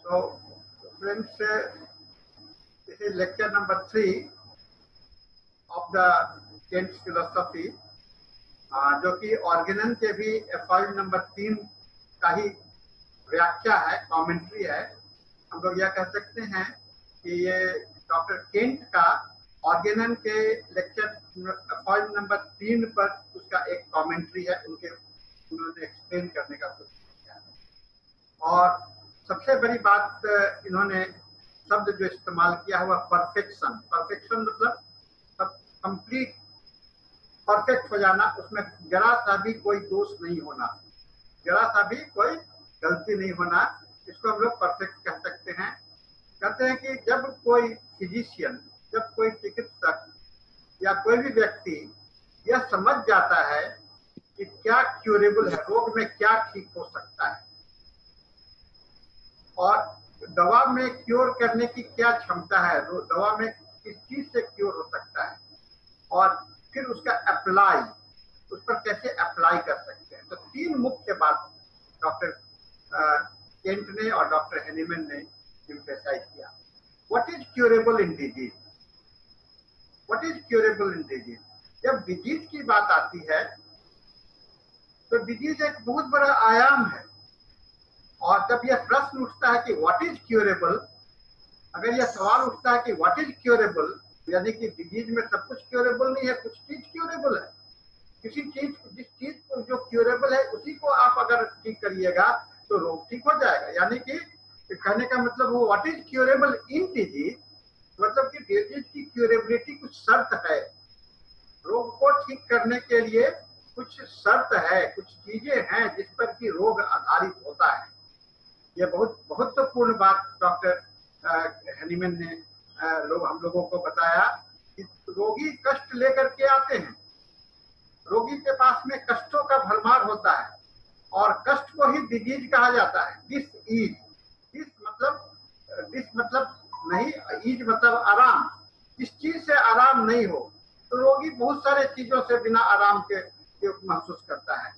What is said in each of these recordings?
So, friends, this is lecture number 3 of the Kant's philosophy, जो कि Organon के भी एफॉइड नंबर 3 का ही व्याख्या है, कमेंट्री है। हम लोग यह कह सकते हैं कि ये डॉक्टर केंट का ऑर्गेनन के लेक्चर एफॉइड नंबर 3 पर उसका एक कमेंट्री है, उन्होंने एक्सप्लेन करने का कोशिश किया। और सबसे बड़ी बात इन्होंने शब्द जो इस्तेमाल किया हुआ परफेक्शन। परफेक्शन मतलब कंप्लीट परफेक्ट हो जाना, उसमें जरा सा भी कोई दोष नहीं होना, जरा सा भी कोई गलती नहीं होना, इसको हम लोग परफेक्ट कह सकते हैं। कहते हैं कि जब कोई फिजिशियन, जब कोई चिकित्सक या कोई भी व्यक्ति यह समझ जाता है कि क्या क्यूरेबल है, रोग में क्या ठीक हो सकता है और दवा में क्योर करने की क्या क्षमता है, दवा में किस चीज से क्योर हो सकता है और फिर उसका अप्लाई, उस पर कैसे अप्लाई कर सकते हैं। तो 3 मुख्य बात डॉक्टर केंट ने और डॉक्टर हेनीमैन ने एम्फेसाइज किया। What is curable in disease, what is curable in disease. जब डिजीज की बात आती है तो डिजीज एक बहुत बड़ा आयाम है, और जब यह प्रश्न उठता है कि व्हाट इज क्यूरेबल, अगर यह सवाल उठता है कि व्हाट इज क्यूरेबल, यानी कि डिजीज में सब कुछ क्यूरेबल नहीं है, कुछ चीज क्यूरेबल है। किसी चीज, जिस चीज को जो क्यूरेबल है उसी को आप अगर ठीक करिएगा तो रोग ठीक हो जाएगा। यानी कि कहने का मतलब वो what is curable in disease, मतलब कि डिजीज की क्यूरेबिलिटी कुछ शर्त है, रोग को ठीक करने के लिए कुछ शर्त है, कुछ चीजें हैं जिस पर कि रोग आधारित होता है। ये बहुत महत्वपूर्ण बात डॉक्टर हेनीमैन ने हम लोगों को बताया कि रोगी कष्ट लेकर के आते हैं, रोगी के पास में कष्टों का भरमार होता है और कष्ट को ही डिजीज कहा जाता है। दिस मतलब नहीं, ईज मतलब आराम, इस चीज से आराम नहीं हो तो रोगी बहुत सारे चीजों से बिना आराम के महसूस करता है।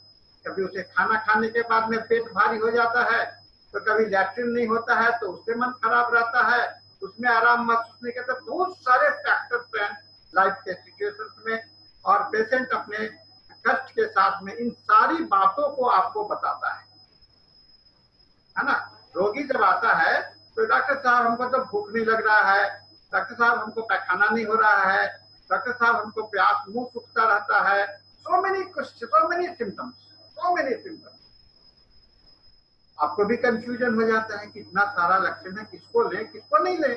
कभी उसे खाना खाने के बाद में पेट भारी हो जाता है, तो कभी लैट्रिन नहीं होता है तो उससे मन खराब रहता है, उसमें आराम महसूस नहीं करता। बहुत सारे फैक्टर्स हैं लाइफ के सिचुएशंस में, और पेशेंट अपने कष्ट के साथ में इन सारी बातों को आपको बताता है ना। रोगी जब आता है तो डॉक्टर साहब हमको तो भूख नहीं लग रहा है, डॉक्टर साहब हमको पैखाना नहीं हो रहा है, डॉक्टर साहब हमको प्यास, मुंह सूखता रहता है, so many symptoms। आपको भी कंफ्यूजन हो जाता है कि इतना सारा लक्षण है, किसको लें किसको नहीं लें,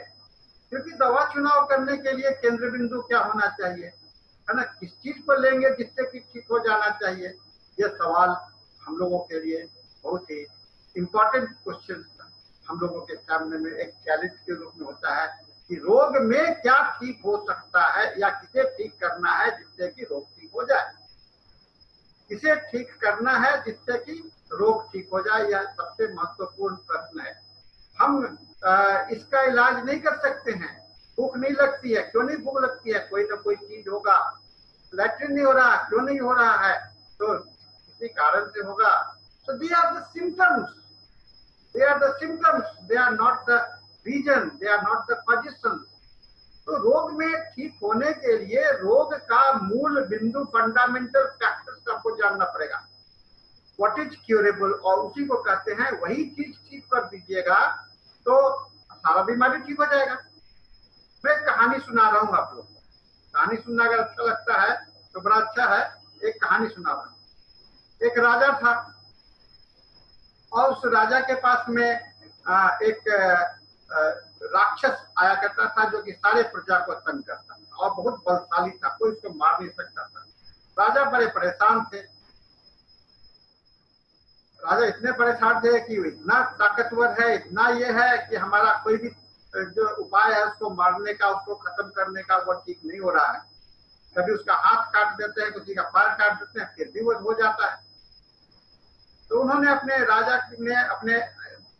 क्योंकि दवा चुनाव करने के लिए केंद्र बिंदु क्या होना चाहिए, है ना, किस चीज को लेंगे जिससे कि ठीक हो जाना चाहिए। यह सवाल हम लोगों के लिए बहुत ही इम्पोर्टेंट क्वेश्चन हम लोगों के सामने में एक चैलेंज के रूप में होता है कि रोग में क्या ठीक हो सकता है या किसे ठीक करना है जिससे कि रोग ठीक हो जाए, किसे ठीक करना है जिससे कि रोग ठीक हो जाए। यह सबसे महत्वपूर्ण प्रश्न है। हम इसका इलाज नहीं कर सकते हैं। भूख नहीं लगती है, क्यों नहीं भूख लगती है, कोई ना कोई चीज होगा। लैट्रिन नहीं हो रहा, क्यों नहीं हो रहा है, तो किसी कारण से होगा। So they are the symptoms, they are not the reason, they are not the positions। तो रोग में ठीक होने के लिए रोग का मूल बिंदु, फंडामेंटल फैक्टर्स आपको जानना पड़ेगा। व्हाट इज क्यूरेबल, और उसी को कहते हैं, वही चीज ठीक कर दीजिएगा तो सारा बीमारी ठीक हो जाएगा। मैं कहानी सुना रहा हूँ आप लोग को, कहानी सुनना अगर अच्छा लगता है तो बड़ा अच्छा है। एक कहानी सुना रहा हूँ। एक राजा था और उस राजा के पास में एक राक्षस आया करता था जो कि सारे प्रजा को तंग करता था और बहुत बलशाली था, कोई उसको मार नहीं सकता था। राजा बड़े परेशान थे। राजा इतने परेशान थे कि इतना ताकतवर है, इतना ये है कि हमारा कोई भी जो उपाय है उसको मारने का, उसको खत्म करने का, वो ठीक नहीं हो रहा है। कभी उसका हाथ काट देते हैं, किसी का पैर काट देते हैं, फिर भी वो हो जाता है। तो उन्होंने अपने राजा ने अपने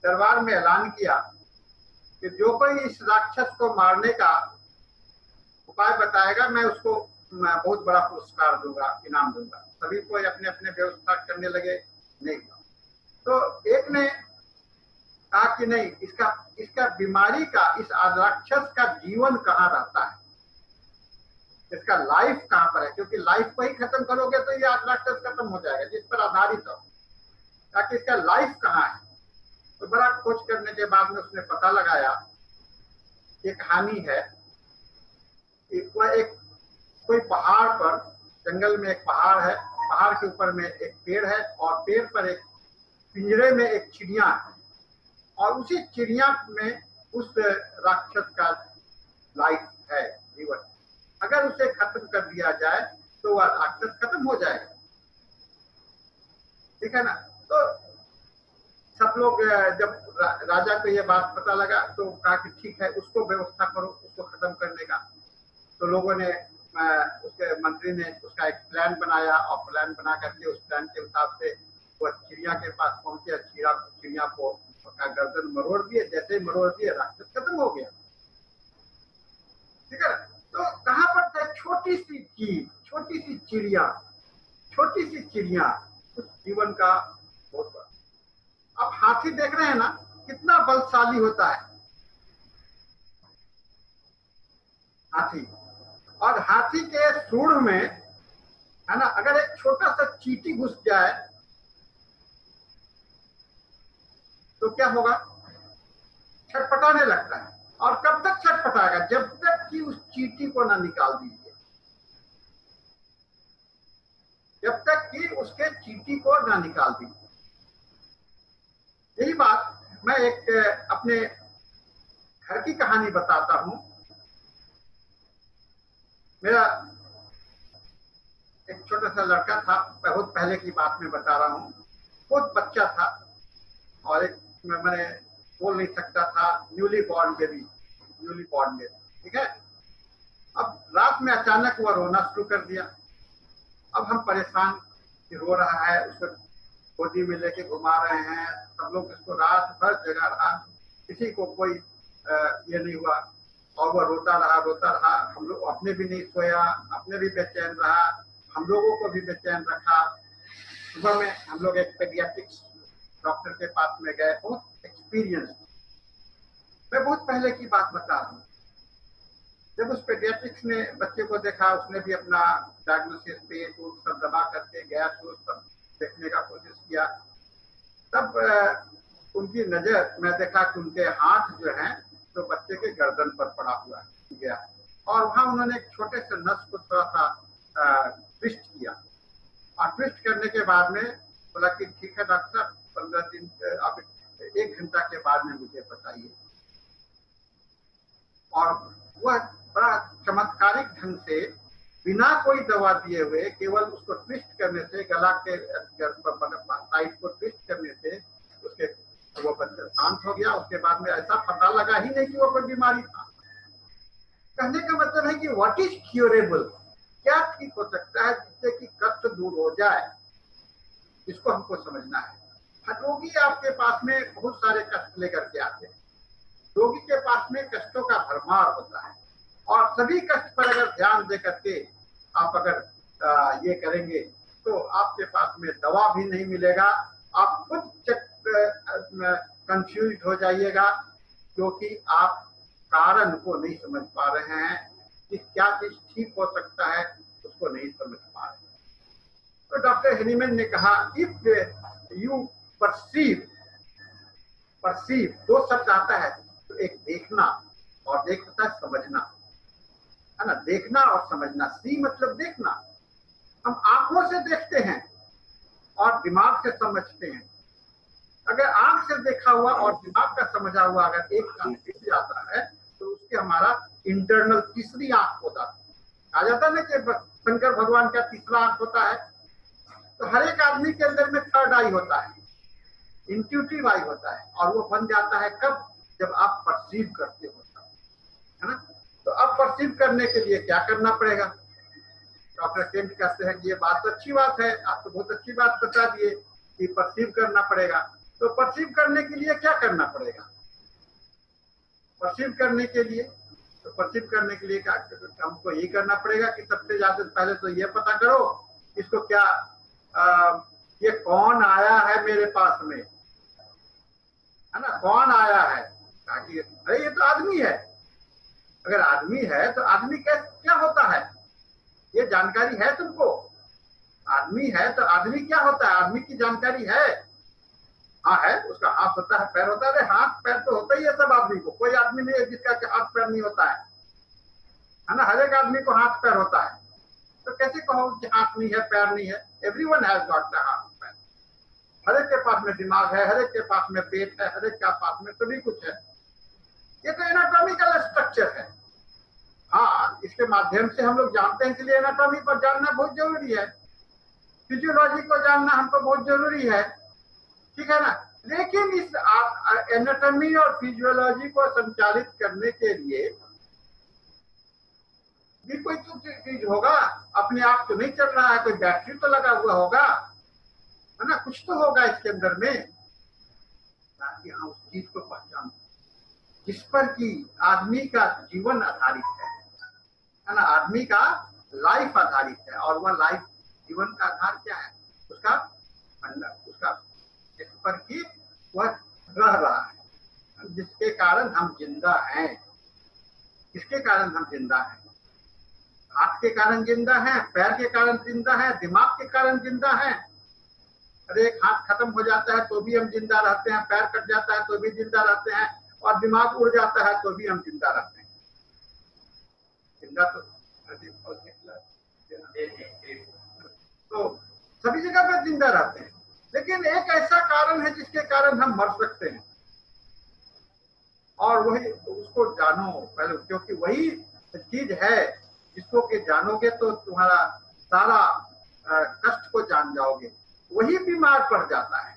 दरबार में ऐलान किया कि जो कोई इस राक्षस को मारने का उपाय बताएगा मैं उसको बहुत बड़ा पुरस्कार दूंगा, इनाम दूंगा। सभी कोई अपने अपने व्यवस्था करने लगे। नहीं, तो एक ने कहा कि नहीं, इसका इसका बीमारी का, इस राक्षस का जीवन कहाँ रहता है, इसका लाइफ कहाँ पर है, क्योंकि लाइफ को ही खत्म करोगे तो ये राक्षस खत्म हो जाएगा जिस पर आधारित हो, ताकि इसका लाइफ कहाँ है। तो बड़ा खोज करने के बाद में उसने पता लगाया, एक कहानी है कि वह एक कोई पहाड़ पर, जंगल में एक पहाड़ है, पहाड़ के ऊपर में एक पेड़ है और पेड़ पर एक पिंजरे में एक चिड़िया है, और उसी चिड़िया में उस राक्षस का लाइफ है, जीवन। अगर उसे खत्म कर दिया जाए तो वह राक्षस खत्म हो जाएगा, ठीक है ना। तो सब लोग, जब राजा को यह बात पता लगा तो कहा कि ठीक है, उसको व्यवस्था करो, उसको खत्म करने का। तो लोगों ने, उसके मंत्री ने उसका एक प्लान बनाया, और प्लान बना करके उस प्लान के हिसाब से वह चिड़िया के पास पहुंचे, चिड़िया को का गर्दन मरोड़ दिए, जैसे ही मरोड़ दिए राक्षस खत्म हो गया, ठीक है। तो कहां पर था, छोटी सी चीज, छोटी सी चिड़िया, छोटी सी चिड़िया उस जीवन का बहुत बड़ा। अब हाथी देख रहे हैं ना कितना बलशाली होता है हाथी, और हाथी के सूंड में, है ना, अगर एक छोटा सा चींटी घुस जाए तो क्या होगा, छटपटाने लगता है। और कब तक छटपटाएगा, जब तक कि उस चींटी को ना निकाल दीजिए, जब तक कि उसके चींटी को ना निकाल दीजिए। यही बात मैं एक अपने घर की कहानी बताता हूं। मेरा एक छोटा सा लड़का था, बहुत पहले की बात में बता रहा हूं, बहुत बच्चा था, और एक मैंने बोल नहीं सकता था, न्यूली बॉर्न बेबी, ठीक है। अब रात में अचानक वह रोना शुरू कर दिया। अब हम परेशान कि रो रहा है, उसको गोदी में लेके घुमा रहे हैं, सब लोग इसको रात भर जगा रहा, किसी को कोई ये नहीं हुआ, और वह रोता रहा। हम लोग, अपने भी नहीं सोया, अपने भी बेचैन रहा, हम लोगों को भी बेचैन रखा। सुबह में हम लोग एक पेडियाट्रिक्स डॉक्टर के पास में गए, बहुत एक्सपीरियंस, मैं बहुत पहले की बात बता रहा हूँ। जब उस पेडियाट्रिक्स ने बच्चे को देखा, उसने भी अपना डायग्नोसिस, पेट सब दबा करके गैस सब देखने का कोशिश किया। तब उनकी नजर, मैं देखा कि उनके हाथ जो हैं तो बच्चे के गर्दन पर पड़ा हुआ गया, और वहां उन्होंने एक छोटे से नस को थोड़ा सा ट्विस्ट किया, और ट्विस्ट करने के बाद में बोला कि ठीक है डॉक्टर साहब, 15 दिन, आप 1 घंटा के बाद में मुझे बताइए। और वह बड़ा चमत्कारिक ढंग से, बिना कोई दवा दिए हुए, केवल उसको ट्विस्ट करने से, गला के साइड को ट्विस्ट करने से उसके, वो बच्चा शांत हो गया। उसके बाद में ऐसा पता लगा ही नहीं कि वो कोई बीमारी था। कहने का मतलब है कि व्हाट इज क्यूरेबल, क्या ठीक हो सकता है जिससे कि कष्ट दूर हो जाए, इसको हमको समझना है। रोगी आपके पास में बहुत सारे कष्ट लेकर के आते हैं, रोगी के पास में कष्टों का भरमार होता है, और सभी कष्ट पर अगर ध्यान दे करके आप अगर ये करेंगे तो आपके पास में दवा भी नहीं मिलेगा, आप खुद कंफ्यूज हो जाइएगा, क्योंकि आप कारण को नहीं समझ पा रहे हैं कि क्या चीज ठीक हो सकता है, उसको नहीं समझ पा रहे। तो डॉक्टर हेनीमैन ने कहा, इफ यू परसीव, दो शब्द आता है, तो एक देखना और एक होता है समझना, है ना, देखना और समझना। सी मतलब देखना, हम आंखों से देखते हैं और दिमाग से समझते हैं। अगर आंख से देखा हुआ और दिमाग का समझा हुआ अगर एक साथ दिख जाता है तो उसके हमारा इंटरनल तीसरी आंख होता है। कहा जाता है ना कि शंकर भगवान का तीसरा आंख होता है। तो हर एक आदमी के अंदर में थर्ड आई होता है, इंट्यूटिव आई होता है, और वो बन जाता है कब, जब आप परसीव करते हो, है ना। तो अब परसीव करने के लिए क्या करना पड़ेगा। डॉक्टर केंट कहते हैं कि ये बात तो अच्छी बात है, आप तो बहुत अच्छी बात बता दिए कि परसीव करना पड़ेगा। तो परसीव करने के लिए क्या करना पड़ेगा, परसीव करने के लिए, तो परसीव करने के लिए क्या हमको यही करना पड़ेगा कि सबसे ज्यादा पहले तो ये पता करो इसको क्या, ये कौन आया है मेरे पास में, है ना, कौन आया आदमी है। अगर आदमी है तो आदमी क्या होता है, ये जानकारी है तुमको? आदमी है तो आदमी क्या होता है, आदमी की जानकारी है? हाँ है, उसका हाथ होता है, पैर होता है। अरे हाथ पैर तो होता ही है सब आदमी को, कोई आदमी नहीं है जिसका हाथ पैर नहीं होता है ना? हर एक आदमी को हाथ पैर होता है। तो कैसे कहो कि हाथ नहीं है, पैर नहीं है? एवरीवन हैज गॉट द हाथ पैर। हर एक के पास में दिमाग है, हर एक के पास में पेट है, हर एक के पास में सभी कुछ है। ये तो एनाटॉमिकल स्ट्रक्चर है। हाँ, इसके माध्यम से हम लोग जानते हैं, इसलिए एनाटॉमी पर जानना बहुत जरूरी है, फिजियोलॉजी को जानना हमको बहुत जरूरी है, ठीक है ना? लेकिन इस एनाटॉमी और फिजियोलॉजी को संचालित करने के लिए भी कोई चीज होगा, अपने आप तो नहीं चल रहा है, कोई बैटरी तो लगा हुआ होगा, है ना? कुछ तो होगा इसके अंदर में, ताकि हम उस चीज को पहचान जिस पर कि आदमी का जीवन आधारित है ना? आदमी का लाइफ आधारित है। और वह लाइफ, जीवन का आधार क्या है? उसका जिस पर कि वह रह रहा है, जिसके कारण हम जिंदा हैं। किसके कारण हम जिंदा हैं? हाथ के कारण जिंदा है, पैर के कारण जिंदा है, दिमाग के कारण जिंदा है। अरे एक हाथ खत्म हो जाता है तो भी हम जिंदा रहते हैं, पैर कट जाता है तो भी जिंदा रहते हैं, और दिमाग उड़ जाता है तो भी हम जिंदा रहते हैं। जिंदा तो सभी जगह पर जिंदा रहते हैं। लेकिन एक ऐसा कारण है जिसके कारण हम मर सकते हैं, और वही, उसको जानो पहले, क्योंकि वही चीज है जिसको कि जानोगे तो तुम्हारा सारा कष्ट को जान जाओगे। वही बीमार पड़ जाता है,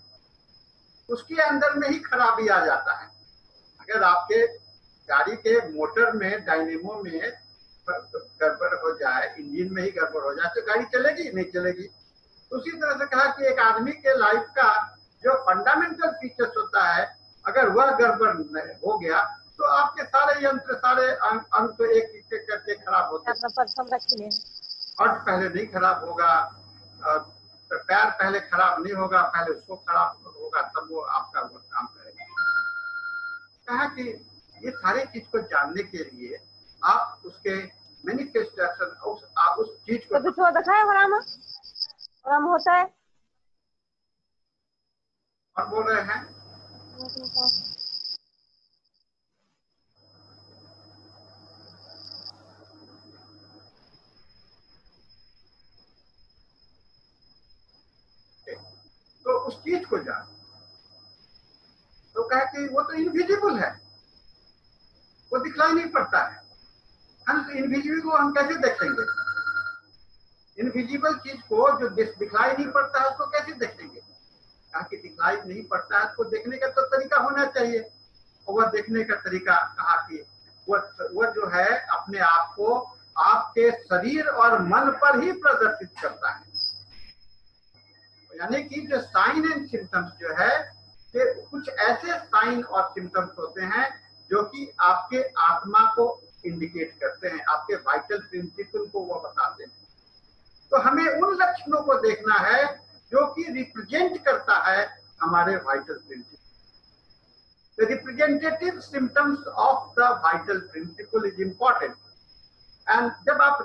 उसके अंदर में ही खराबी आ जाता है। अगर आपके गाड़ी के मोटर में, डायनेमो में गड़बड़ हो जाए, इंजन में ही गड़बड़ हो जाए, तो गाड़ी चलेगी? नहीं चलेगी। उसी तरह से कहा कि एक आदमी के लाइफ का जो फंडामेंटल फीचर्स होता है, अगर वह गड़बड़ हो गया तो आपके सारे यंत्र, सारे अंग तो एक एक करके खराब होते हैं। और पहले नहीं खराब होगा, पैर पहले खराब नहीं होगा, पहले उसको खराब होगा, तब वो आपका वो काम करेगा। कहा कि ये सारे चीज को जानने के लिए आप उसके मैनिफेस्टेशन, उस चीज को होता है। और बोल रहे हैं तो उस चीज को जान। तो कहा कि वो तो इनविजिबल है, वो दिखलाई नहीं पड़ता है। हम इनविजिबल को हम कैसे देखेंगे? इनविजिबल चीज को जो दिखलाई नहीं पड़ता है उसको कैसे देखेंगे? कहा कि दिखलाई नहीं पड़ता है, उसको देखने का तो तरीका होना चाहिए। और वह देखने का तरीका कहा कि वह जो है अपने आप को आपके शरीर और मन पर ही प्रदर्शित करता है। यानी कि जो साइन एंड सिम्टम्स जो है, कि कुछ ऐसे साइन और सिम्टम्स होते हैं जो कि आपके आत्मा को इंडिकेट करते हैं, आपके वाइटल प्रिंसिपल को वो बताते हैं। तो हमें उन लक्षणों को देखना है जो कि रिप्रेजेंट करता है हमारे vital principle. The representative symptoms of the vital principle is important. And जब आप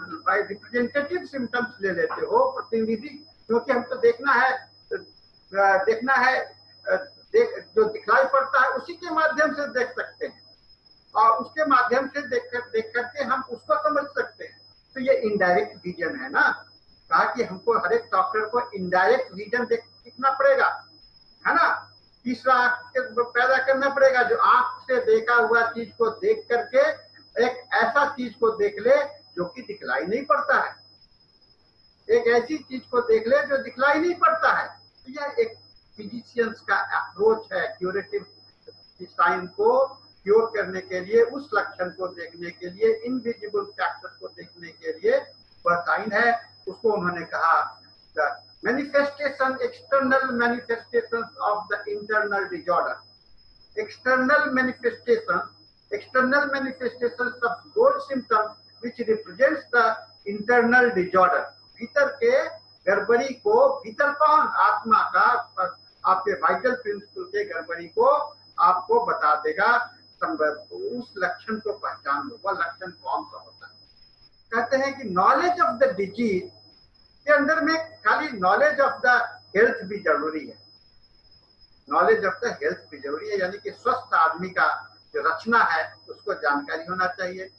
representative symptoms ले लेते हो, प्रतिनिधि, क्योंकि हमको देखना है जो दिखलाई पड़ता है उसी के माध्यम से देख सकते हैं, और उसके माध्यम से देख करके हम उसको समझ सकते हैं। तो ये इनडायरेक्ट विजन है ना। कहा कि हमको हर एक डॉक्टर को इनडायरेक्ट विजन दिखना पड़ेगा, है ना? तीसरा पैदा करना पड़ेगा जो आंख से देखा हुआ चीज को देख करके एक ऐसा चीज को देख ले जो कि दिखलाई नहीं पड़ता है, एक ऐसी चीज को देख ले जो दिखलाई नहीं पड़ता है। तो यह एक फिजिशियंस का अप्रोच है, क्यूरेटिव साइन को क्योर करने के लिए, उस लक्षण को देखने के लिए, इनविजिबल फैक्टर को देखने के लिए वह साइन है। उसको उन्होंने कहा manifestation, external manifestations of the internal disorder. External manifestations of those symptoms which represents the internal disorder. भीतर के गड़बड़ी को, भीतर कौन? आत्मा का, आपके वाइटल प्रिंसिपल के गड़बड़ी को आपको बता देगा। उस लक्षण को पहचान लो, वह लक्षण कौन सा होता है। कहते हैं कि नॉलेज ऑफ द डिजीज के अंदर में खाली नॉलेज ऑफ द हेल्थ भी जरूरी है, नॉलेज ऑफ द हेल्थ भी जरूरी है, यानी कि स्वस्थ आदमी का जो रचना है उसको जानकारी होना चाहिए,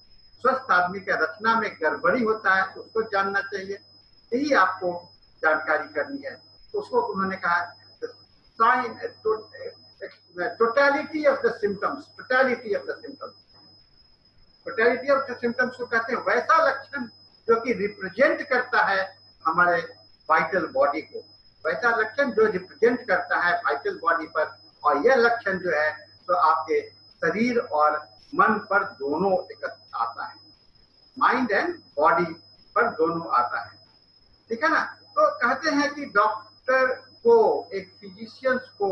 स्वस्थ आदमी का रचना में गड़बड़ी होता है उसको जानना चाहिए, यही आपको जानकारी करनी है। उसको उन्होंने कहा sign totality of the symptoms, totality of the symptoms, totality of the symptoms को कहते हैं वैसा लक्षण जो कि रिप्रेजेंट करता है हमारे वाइटल बॉडी को, वैसा लक्षण जो रिप्रेजेंट करता है वाइटल बॉडी पर, और यह लक्षण जो है तो आपके शरीर और मन पर दोनों एकत्र आता है, माइंड एंड बॉडी पर दोनों आता है, ठीक है ना। तो कहते हैं कि डॉक्टर को, एक फिजिशियंस को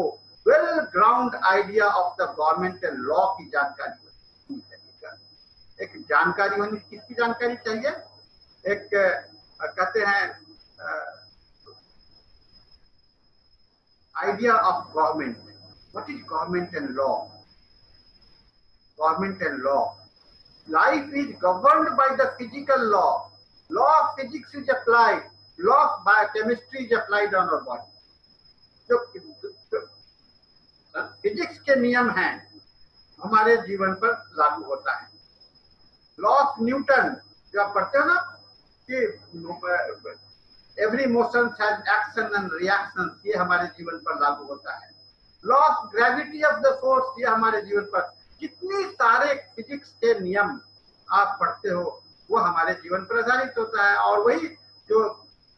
Vale ground idea of the government and law की जानकारी होनी चाहिए। एक जानकारी होनी, किसकी जानकारी चाहिए, एक कहते हैं idea of government. What is government and law? Government and law. Life is governed by the physical law. Law of physics is applied. Law of biochemistry is applied on our body. जो physics के नियम हैं हमारे जीवन पर लागू होता है। लॉ ऑफ न्यूटन जो आप पढ़ते हो ना कि every motion has action and reaction, ये हमारे जीवन पर लागू होता है। Law of gravity of the force, ये हमारे जीवन पर, जितनी सारे फिजिक्स के नियम आप पढ़ते हो वो हमारे जीवन पर आधारित होता है, और वही जो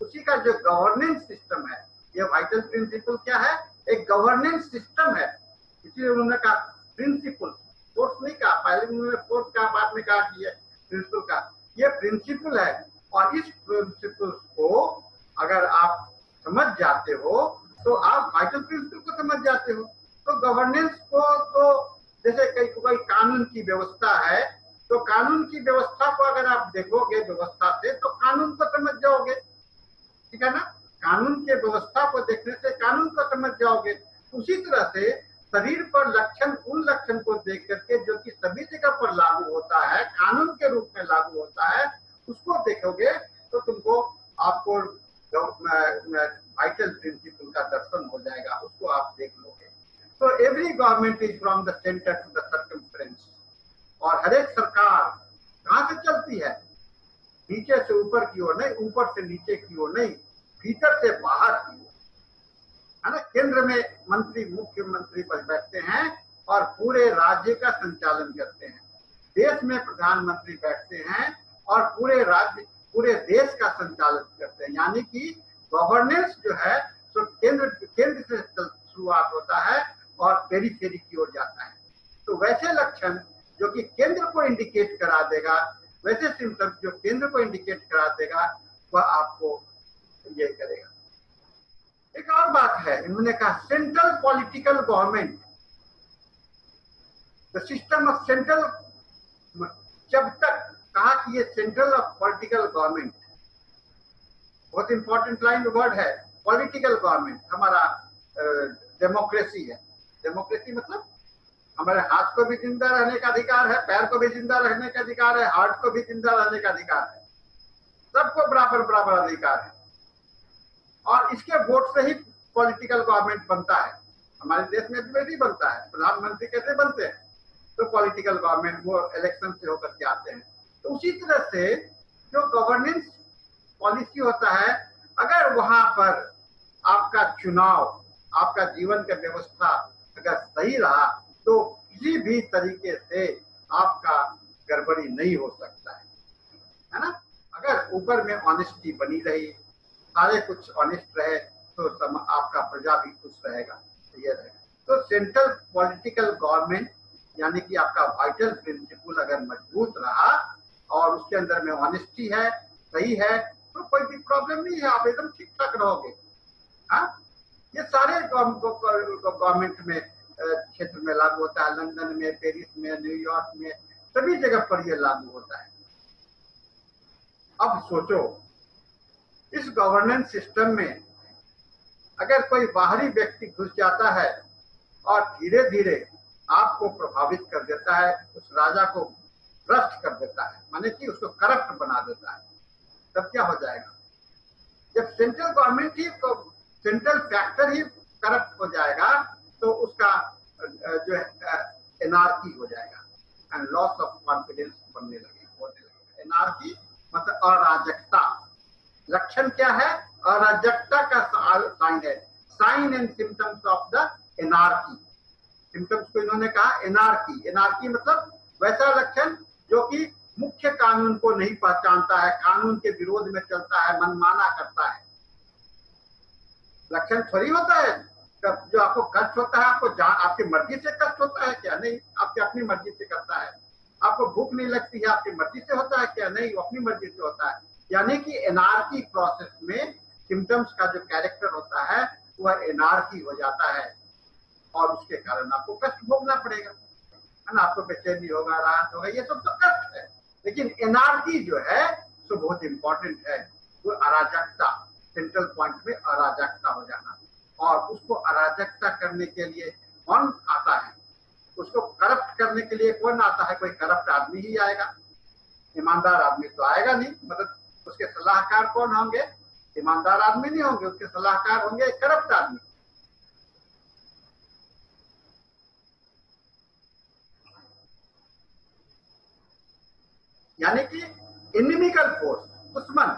उसी का जो गवर्नेंस सिस्टम है, ये वाइटल प्रिंसिपल क्या है, एक गवर्नेंस सिस्टम है। इसलिए उन्होंने कहा प्रिंसिपल, फोर्स नहीं कहा, पहले उन्होंने फोर्स कहा, बाद में कहा कि ये प्रिंसिपल का, ये प्रिंसिपल है। और इस प्रिंसिपल को अगर आप समझ जाते हो तो आप वाइटल प्रिंसिपल को समझ जाते हो। तो गवर्नेंस को, तो जैसे कोई कानून की व्यवस्था है, तो कानून की व्यवस्था को अगर आप देखोगे व्यवस्था से तो कानून को समझ जाओगे, ठीक है ना। कानून के व्यवस्था को देखने से कानून को समझ जाओगे। उसी तरह से शरीर पर लक्षण, उन लक्षण को देख करके जो कि सभी जगह पर लागू होता है, कानून के रूप में लागू होता है, उसको देखोगे तो तुमको, आपको वाइटल प्रिंसिपल का दर्शन हो जाएगा, उसको आप देख लोगे। तो every government is from the centre to the circumference, और हर एक सरकार कहाँ से चलती है, नीचे से ऊपर की ओर नहीं, ऊपर से नीचे की ओर नहीं, भीतर से बाहर की ओर, है ना। केंद्र में मंत्री, मुख्यमंत्री पर बैठते हैं और पूरे राज्य का संचालन करते हैं। देश में प्रधानमंत्री बैठते हैं और पूरे राज्य, पूरे देश का संचालन करते हैं। यानी कि गवर्नेंस जो है तो केंद्र से शुरुआत होता है और पेरीफेरी की ओर जाता है। तो वैसे लक्षण जो कि केंद्र को इंडिकेट करा देगा, वैसे सिम्टम्स जो केंद्र को इंडिकेट करा देगा, वह आपको ये करेगा। एक और बात है, इन्होंने कहा central political government, the system of central, जब तक कहा कि ये सेंट्रल ऑफ पॉलिटिकल गवर्नमेंट, बहुत इंपॉर्टेंट लाइन वर्ड है, पॉलिटिकल गवर्नमेंट हमारा डेमोक्रेसी है। डेमोक्रेसी मतलब हमारे हाथ को भी जिंदा रहने का अधिकार है, पैर को भी जिंदा रहने का अधिकार है, हार्ट को भी जिंदा रहने का अधिकार है, सबको बराबर बराबर अधिकार है। और इसके वोट से ही पॉलिटिकल गवर्नमेंट बनता है। हमारे देश में भी वही बनता है। प्रधानमंत्री कैसे बनते हैं, तो पॉलिटिकल गवर्नमेंट, वो इलेक्शन से होकर के आते हैं। तो उसी तरह से जो गवर्नेंस पॉलिसी होता है, अगर वहां पर आपका चुनाव, आपका जीवन का व्यवस्था अगर सही रहा तो किसी भी तरीके से आपका गड़बड़ी नहीं हो सकता है ना। अगर ऊपर में ऑनेस्टी बनी रही, सारे कुछ ऑनेस्ट रहे, तो आपका प्रजा भी खुश रहेगा, ये रहेगा। तो सेंट्रल पॉलिटिकल गवर्नमेंट यानी कि आपका वाइटल प्रिंसिपल अगर मजबूत रहा और उसके अंदर में ऑनेस्टी है, सही है, तो कोई भी प्रॉब्लम नहीं है, आप एकदम ठीक ठाक रहोगे। हाँ, ये सारे गवर्नमेंट में क्षेत्र में लागू होता है, लंदन में, पेरिस में, न्यूयॉर्क में, सभी जगह पर ये लागू होता है। अब सोचो, इस गवर्नेंस सिस्टम में अगर कोई बाहरी व्यक्ति घुस जाता है और धीरे धीरे आपको प्रभावित कर देता है, उस राजा को भ्रष्ट कर देता है, माने कि उसको करप्ट बना देता है, तब क्या हो जाएगा? जब सेंट्रल गवर्नमेंट ही तो सेंट्रल फैक्टर ही करप्ट हो जाएगा तो उसका जो है एनार्की हो जाएगा एंड लॉस ऑफ कॉन्फिडेंस होने लगेगा। एनार्की मतलब अराजकता। लक्षण क्या है? अराजकता का साइन है, sign and symptoms of the anarchy. Symptoms को इन्होंने कहा एनार्की। एनार्की मतलब वैसा लक्षण जो कि मुख्य कानून को नहीं पहचानता है, कानून के विरोध में चलता है, मनमाना करता है। लक्षण थोड़ी होता है जो आपको कष्ट होता है, आपकी मर्जी से कष्ट होता है क्या? नहीं, आपकी अपनी मर्जी से करता है। आपको भूख नहीं लगती है, आपकी मर्जी से होता है क्या? नहीं, वो अपनी मर्जी से होता है। यानी कि एनार्की प्रोसेस में सिम्टम्स का जो कैरेक्टर होता है वह एनार्की हो जाता है और उसके कारण आपको कष्ट भोगना पड़ेगा, है ना। आपको बेचैनी होगा, राहत होगा, ये सब तो कष्ट है। लेकिन एनार्की जो है सो बहुत इंपॉर्टेंट है। वो अराजकता, सेंट्रल पॉइंट में अराजकता हो जाना। और उसको अराजकता करने के लिए कौन आता है? उसको करप्ट करने के लिए कौन आता है? कोई करप्ट आदमी ही आएगा, ईमानदार आदमी तो आएगा नहीं। मतलब उसके सलाहकार कौन होंगे? ईमानदार आदमी नहीं होंगे, उसके सलाहकार होंगे करप्ट आदमी। यानी कि इनिमिकल फोर्स, दुश्मन,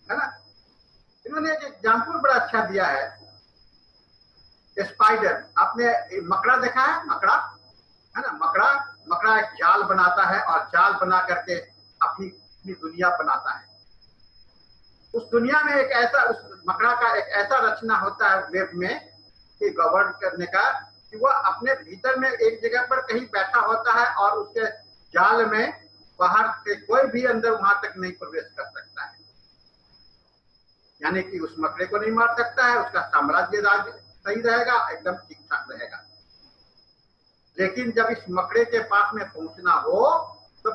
है ना। इन्होंने एक एग्जाम्पल बड़ा अच्छा दिया है, स्पाइडर। आपने मकड़ा देखा है? मकड़ा, है ना। मकड़ा एक जाल बनाता है और जाल बना करके अपनी दुनिया बनाता है। उस दुनिया में एक ऐसा, उस मकड़ा का एक ऐसा रचना होता है वेब में कि गवर्न करने का, कि वह अपने भीतर में एक जगह पर कहीं बैठा होता है और उसके जाल में बाहर से कोई भी अंदर वहां तक नहीं प्रवेश कर सकता है। यानी कि उस मकड़े को नहीं मार सकता है, उसका साम्राज्य राज सही रहेगा, एकदम ठीक ठाक रहेगा। लेकिन जब इस मकड़े के पास में पहुंचना हो तो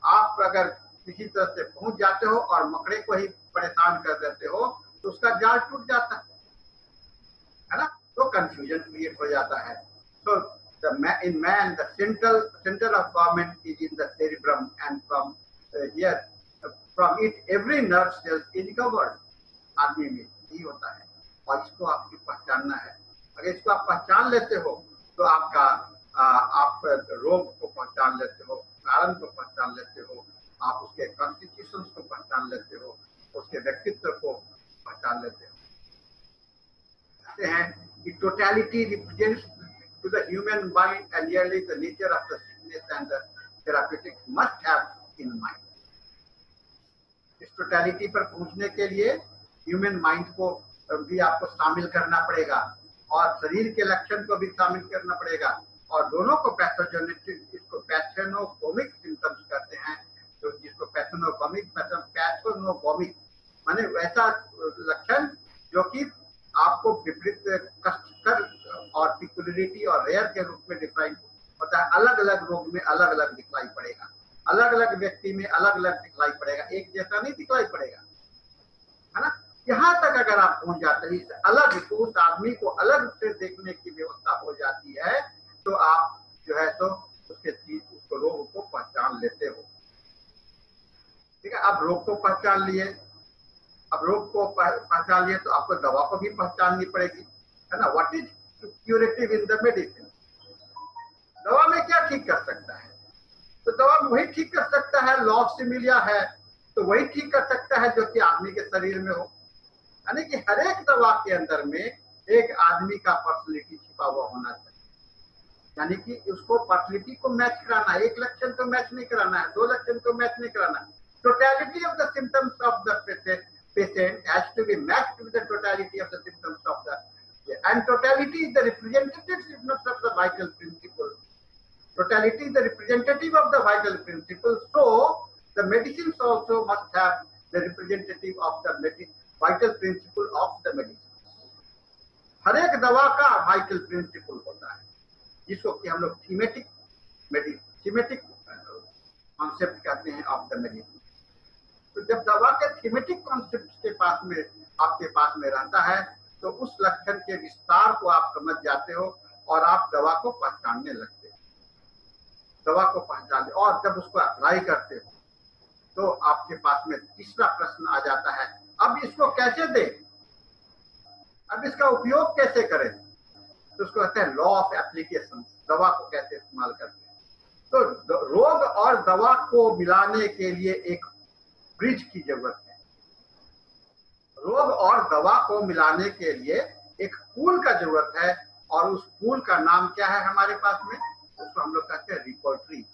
आप अगर किसी तरह से पहुंच जाते हो और मकड़े को ही परेशान कर देते हो तो उसका जाल टूट जाता है ना। तो कंफ्यूजन क्रिएट हो जाता है। तो in man the center of government is in the cerebrum and from here from it every nerve cell is covered। आदमी में यही होता है और इसको आपकी पहचानना है। अगर इसको आप पहचान लेते हो तो आपका आप रोग को पहचान लेते हो, कारण को पहचान लेते हो, आप उसके कॉन्स्टिट्यूशंस को पहचान लेते हो, उसके व्यक्तित्व को पहचान लेते हो। कहते हैं कि totality represents to the human mind and nearly the nature of the sickness and the therapeutics must have in mind। इस टोटलिटी पर पहुंचने के लिए ह्यूमन माइंड को भी आपको शामिल करना पड़ेगा और शरीर के लक्षण को भी शामिल करना पड़ेगा और दोनों को इसको पैथोनोगोमिक सिम्टम्स कहते हैं। तो जिसको पैथोनोगोमिक माने वैसा लक्षण जो कि आपको विपरीत कष्टकर और पिक्युलरिटी और रेयर के रूप में डिफाइन होता है। अलग अलग रोग में अलग अलग दिखलाई पड़ेगा, अलग अलग व्यक्ति में अलग अलग दिखलाई पड़ेगा, एक जैसा नहीं दिखलाई पड़ेगा, है ना। यहाँ तक अगर आप पहुंच जाते हैं अलग, तो उस आदमी को अलग से देखने की व्यवस्था हो जाती है तो आप जो है तो उसको रोग को पहचान लेते हो। ठीक है, आप रोग को पहचान लिए, अब रोग को पहचान लिए तो आपको दवा को भी पहचाननी पड़ेगी, है ना। What is curative in the medicine? दवा में क्या ठीक कर सकता है? तो दवा वही ठीक कर सकता है, लॉ ऑफ सिमिलिया है तो वही ठीक कर सकता है जो कि आदमी के शरीर में हो। यानी कि हर एक दवा के अंदर में एक आदमी का पर्सनैलिटी छिपा हुआ होना चाहिए। यानी कि उसको पर्सनैलिटी को मैच कराना है, एक लक्षण को मैच नहीं कराना है, दो लक्षण को मैच नहीं कराना है। Totality of the symptoms of the patient has to be matched with the totality of the symptoms of the, and totality is the representative symptoms of the vital principle. Totality is the representative of the vital principle. So the medicines also must have the representative of the vital principle of the medicine। हर एक दवा का vital principle होता है जिसको कि हम लोग thematic concept कहते हैं ऑफ द मेडिसिन। तो जब दवा के थीमेटिक कॉन्सेप्ट के पास में आपके पास में रहता है तो उस लक्षण के विस्तार को आप समझ जाते हो और आप दवा को पहचानने लगते हो। दवा को पहचान और जब उसको अप्लाई करते हो तो आपके पास में तीसरा प्रश्न आ जाता है, अब इसको कैसे दें, अब इसका उपयोग कैसे करें। तो उसको कहते हैं लॉ ऑफ एप्लीकेशन, दवा को कैसे इस्तेमाल करते हैं। तो रोग और दवा को मिलाने के लिए एक ब्रिज की जरूरत है। रोग और दवा को मिलाने के लिए एक पुल का जरूरत है, और उस पुल का नाम क्या है हमारे पास में, उसको हम लोग कहते हैं रिपोर्टरी।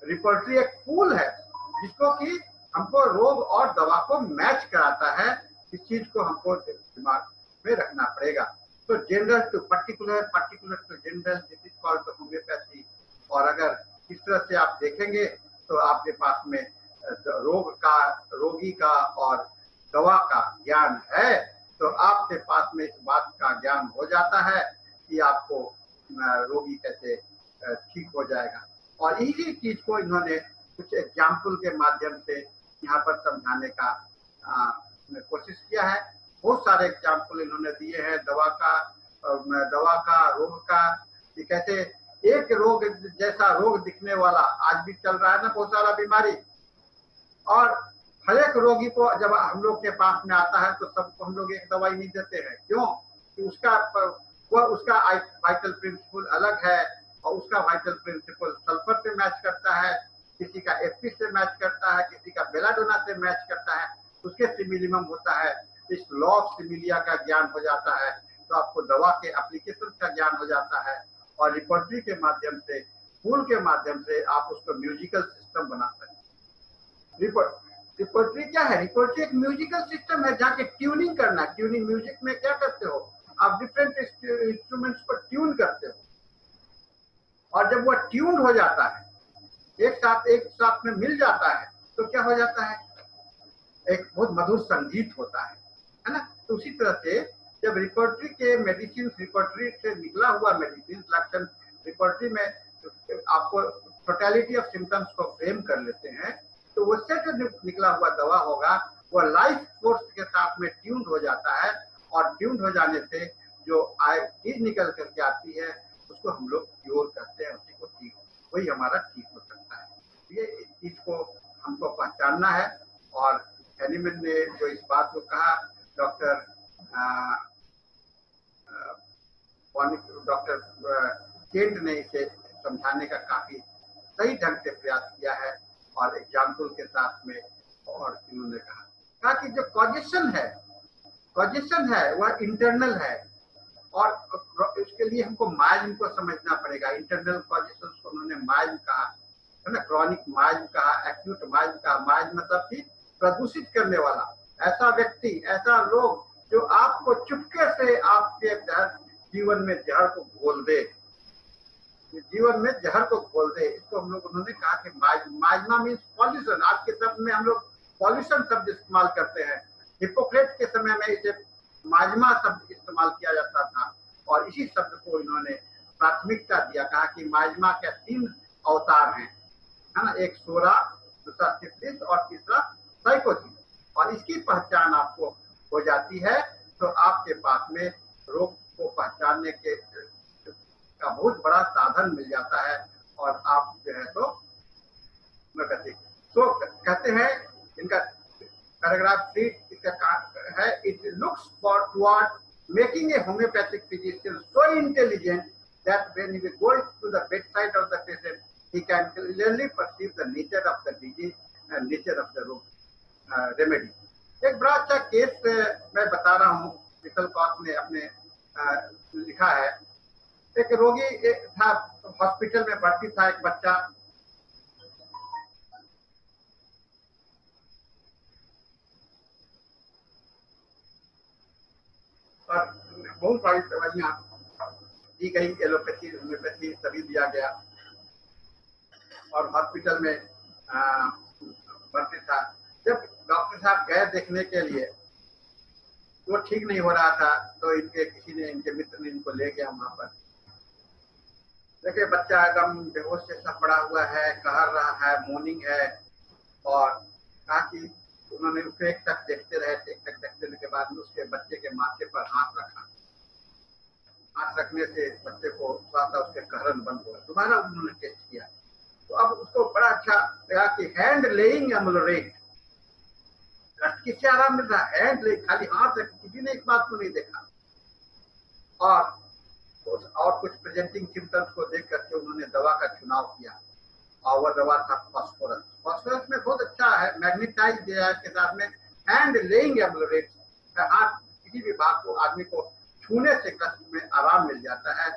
रिपोर्टरी एक पुल है जिसको कि हमको रोग और दवा को मैच कराता है। इस चीज को हमको दिमाग में रखना पड़ेगा। तो general to particular, particular to general, this is called homoeopathy. और अगर इस तरह से आप देखेंगे तो आपके पास में रोग का, रोगी का और दवा का ज्ञान है, तो आपके पास में इस बात का ज्ञान हो जाता है कि आपको रोगी कैसे ठीक हो जाएगा। और इसी चीज को इन्होंने कुछ एग्जाम्पल के माध्यम से यहाँ पर समझाने का कोशिश किया है। बहुत सारे एग्जाम्पल इन्होंने दिए हैं दवा का, रोग का। ये कहते एक रोग जैसा रोग दिखने वाला आज भी चल रहा है ना, बहुत सारा बीमारी, और हर एक रोगी को जब हम लोग के पास में आता है तो सबको हम लोग एक दवाई नहीं देते हैं। क्यों? कि उसका वाइटल प्रिंसिपल अलग है, और उसका वाइटल प्रिंसिपल सल्फर से मैच करता है, किसी का एफपी से मैच करता है, किसी का बेलाडोना से मैच करता है, उसके सिमिलिमम होता है। इस लॉ ऑफ सिमिलिया का ज्ञान हो जाता है तो आपको दवा के एप्लीकेशन का ज्ञान हो जाता है, और रिपोर्टरी के माध्यम से, पुल के माध्यम से आप उसको म्यूजिकल सिस्टम बना सकते हैं। रिपोर्टरी क्या है? रिपोर्टरी एक म्यूजिकल सिस्टम है जहाँ के ट्यूनिंग करना। ट्यूनिंग म्यूजिक में क्या करते हो आप, डिफरेंट इंस्ट्रूमेंट्स को ट्यून करते हो, और जब वो ट्यून हो जाता है, एक साथ में मिल जाता है, तो क्या हो जाता है, एक बहुत मधुर संगीत होता है ना। तो उसी तरह से जब रिपोर्टरी के मेडिसिन, रिपोर्टरी से निकला हुआ मेडिसिन लक्षण रिपोर्टरी में आपको टोटलिटी ऑफ सिम्टम्स को फ्रेम कर लेते हैं, तो उससे जो निकला हुआ दवा होगा वो लाइफ फोर्स के साथ में ट्यून हो जाता है, और ट्यून हो जाने से जो चीज निकल करके आती है उसको हम लोग क्योर करते हैं, उसी को ठीक, वही हमारा ठीक हो सकता है। ये चीज को हमको पहचानना है। और एनिमन ने जो इस बात को कहा, डॉक्टर केंट ने इसे समझाने का काफी सही ढंग से प्रयास किया है, और एग्जाम्पल के साथ में। और इन्होंने कहा कि जो कॉजेशन है वह इंटरनल है, और इसके लिए हमको माइल्म को समझना पड़ेगा। इंटरनल कॉजेशन को उन्होंने माइल्म कहा है ना, क्रॉनिक माइल्म कहा, एक्यूट माइल्म कहा। माइल्म मतलब कि प्रदूषित करने वाला, ऐसा व्यक्ति, ऐसा लोग जो आपको चुपके से आपके जीवन में जहर को घोल दे, जीवन में जहर को घोल दे। इसको हम लोग, उन्होंने कहा कि माइज्मा मीन्स पॉल्यूशन। आज के शब्द में हम लोग पॉल्यूशन शब्द इस्तेमाल करते हैं। हिपोक्रेट के समय में इसे माइज्मा शब्द इस्तेमाल किया जाता था, और इसी शब्द को इन्होंने प्राथमिकता दिया। कहा कि माइज्मा के 3 अवतार हैं, है ना, एक सोरा, दूसरा सिफिलिस और तीसरा साइकोसिस। और इसकी पहचान आपको हो जाती है तो आपके पास में रोग को पहचानने के का बहुत बड़ा साधन मिल जाता है, और आप जो है तो कहते हैं इनका पैराग्राफ 3 इसका है, it looks for toward making a homoeopathic physician so intelligent that when he goes to the bedside of the patient he can clearly perceive the nature of the disease and nature of the remedy. एक बड़ा अच्छा case मैं बता रहा हूँ, Michel cos ने अपने लिखा है। एक रोगी था, हॉस्पिटल में भर्ती था एक बच्चा, और बहुत सारी दवाइयाँ दी गई, एलोपैथी, होम्योपैथी सभी दिया गया, और हॉस्पिटल में भर्ती था। जब डॉक्टर साहब गए देखने के लिए, वो ठीक नहीं हो रहा था, तो इनके मित्र ने इनको ले गया वहां पर। देखिए बच्चा एकदम बेहोश जैसा पड़ा हुआ है, कहर रहा है, मॉर्निंग है, और कहा कि उन्होंने उसको एक टक देखते रहे, एक टक देखने के बाद में उसके बच्चे के माथे पर हाथ रखा। हाथ रखने से बच्चे को थोड़ा सा उसके कहरन बंद हुआ। दोबारा उन्होंने टेस्ट किया तो अब उसको बड़ा अच्छा लगा कि हैंड लेइंग एमुलरेट, कष्ट किससे आराम मिल रहा है, हैंड ले, खाली हाथ रख, किसी ने इस बात को नहीं देखा। और कुछ प्रेजेंटिंग सिम्टम्स को देख करके उन्होंने दवा का चुनाव किया और वह दवा था फास्फोरस। फास्फोरस में बहुत अच्छा है, मैग्नेटाइज दिया है के साथ में हैंड लेइंग एमुलरेट, हाथ किसी भी भाग को आदमी को छूने से कष्ट में आराम मिल जाता है,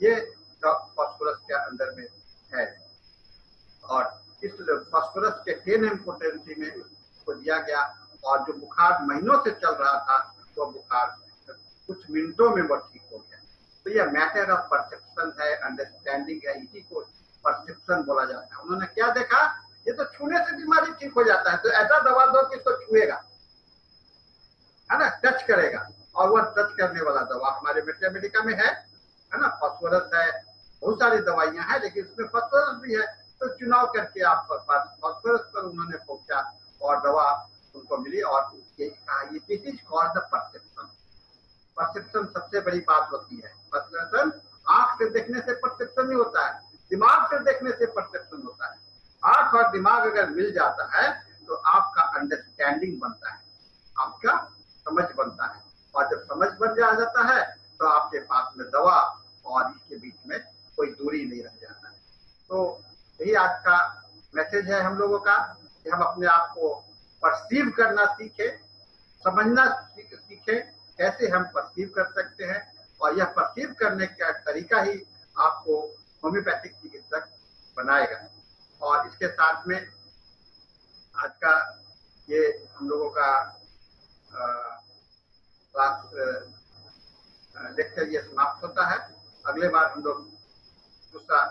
ये फास्फोरस के अंदर में है। और इस फास्फोरस के 10 एम पोटेंसी में उसको दिया गया और जो बुखार महीनों से चल रहा था वो बुखार कुछ मिनटों में वो ठीक हो गया। तो यह मैटर ऑफ परसेप्शन है, अंडरस्टैंडिंग है, इसी को परसेप्शन बोला जाता है। उन्होंने क्या देखा, ये तो छूने से बीमारी ठीक हो जाता है, तो ऐसा दवा दो कि इसको छुएगा, है ना, टच करेगा। और वह टच करने वाला दवा हमारे मेडिका में है ना, फास्फोरस है, बहुत सारी दवाइयां हैं लेकिन उसमें फास्फोरस भी है। तो चुनाव करके आप फास्फोरस पर उन्होंने पहुंचा और दवा उनको मिली और उसके कहा ये this is called the perception. Perception सबसे बड़ी बात होती है। परसेप्शन आंख से देखने से परसेप्शन नहीं होता है, दिमाग से देखने से परसेप्शन होता है। आंख और दिमाग अगर मिल जाता है तो आपका अंडरस्टैंडिंग बनता है, आपका समझ बनता है, और जब समझ बन जाता है तो आपके पास में दवा और इसके बीच में कोई दूरी नहीं रह जाता है। तो यही आज का मैसेज है हम लोगों का कि हम अपने आप को परसीव करना सीखे, समझना सीखे, कैसे हम परसीव कर सकते हैं। और यह परसीव करने का तरीका ही आपको होम्योपैथिक चिकित्सक बनाएगा। और इसके साथ में आज का ये हम लोगों का क्लास लेक्चर ये समाप्त होता है। अगले बार हम लोग दूसरा